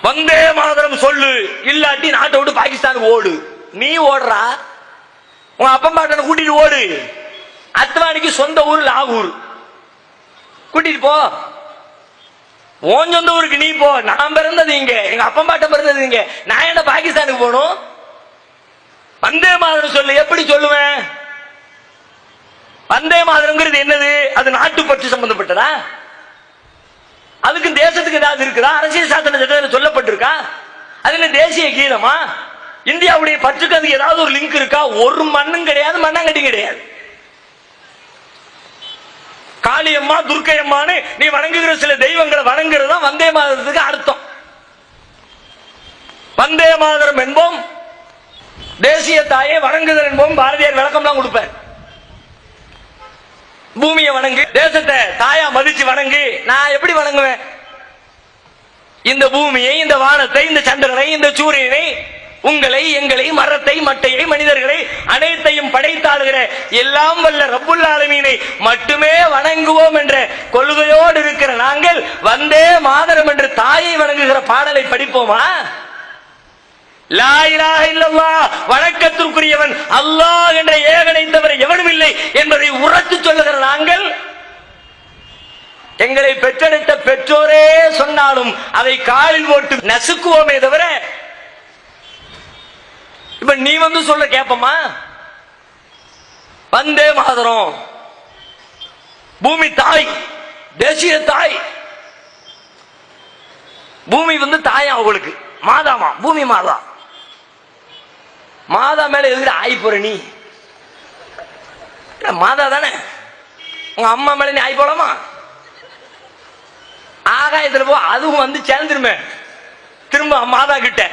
வந்தே மாதரம் சொல்லு, இல்லாட்டி நாட்டை விட்டு பாகிஸ்தானுக்கு ஓடு. நீ ஓடுறா, உன் அப்பன் பாட்டனை கூட்டிட்டு ஓடு. அத்வானிக்கு சொந்த ஊர் லாகூர், கூட்டிட்டு போ. உன் சொந்த ஊருக்கு நீ போ. நான் பிறந்தது இங்க, எங்க அப்பன் பாட்டன் பிறந்தது இங்க, நான் என்ன பாகிஸ்தானுக்கு போகணும்? வந்தே மாதரம் சொல்லு. எப்படி சொல்லுவேன்? வந்தே மாதரம்ங்கிறது என்னது? அது நாட்டு பற்று சம்பந்தப்பட்டதா? அதுக்கு தேசத்துக்கு ஏதாவது இருக்குதா? அரசியல் சாசன சட்டத்தில் சொல்லப்பட்டிருக்கா? அது என்ன தேசிய கீதமா? இந்தியாவுடைய பற்றுக்கு அதுக்கு ஏதாவது ஒரு லிங்க் இருக்கா? ஒரு மண்ணும் கிடையாது, மண்ணாங்கட்டி கிடையாது. காளியம்மா துர்க்கையம்மான்னு நீ வணங்குகிற சில தெய்வங்களை வணங்குறதா வந்தே மாதரத்துக்கு அர்த்தம். வந்தே மாதரம் என்போம், தேசிய தாயை வணங்குதல் என்போம். பாரதியார் விளக்கம்லாம் கொடுப்பார். பூமியை வணங்கு, தேசத்தை தாயா மதிச்சு வணங்கு. நான் எப்படி வணங்குவேன்? இந்த பூமியை, இந்த வானத்தை, இந்த சந்திரனை, இந்த சூரியனை, உங்களை, எங்களை, மரத்தை, மட்டையை, மனிதர்களை அனைத்தையும் படைத்தாளுகிற எல்லாம் வல்ல ரப்புல் ஆலமீனை மட்டுமே வணங்குவோம் என்ற கொள்கையோடு இருக்கிற நாங்கள் வந்தே மாதரம் என்று தாயை வணங்குகிற பாடலை படிப்போமா? லா இலாஹ இல்லல்லாஹ், வணக்கத்திற்குரியவன் அல்லாஹ் என்ற ஏகனை தவிர எவனும் இல்லை என்பதை உரத்து சொல்லுகிற நாங்கள், எங்களை பெற்றெடுத்த பெற்றோரே சொன்னாலும் அதை காலில் போட்டு நசுக்குவோமே தவிர, இப்ப நீ வந்து சொல்ல கேப்பமா? வந்தே மாதரம், பூமி தாய், தேசிய தாய். பூமி வந்து தாயா அவளுக்கு, மாதாமா, பூமி மாதா. மாதா மேல எதுக்கு ஆய் போற நீ? மாதா தானே. உங்க அம்மா மேல நீ ஆய் போலாமா? ஆகாயத்துல போ, அதுவும் வந்து சேர்ந்துருமே திரும்ப மாதா கிட்ட.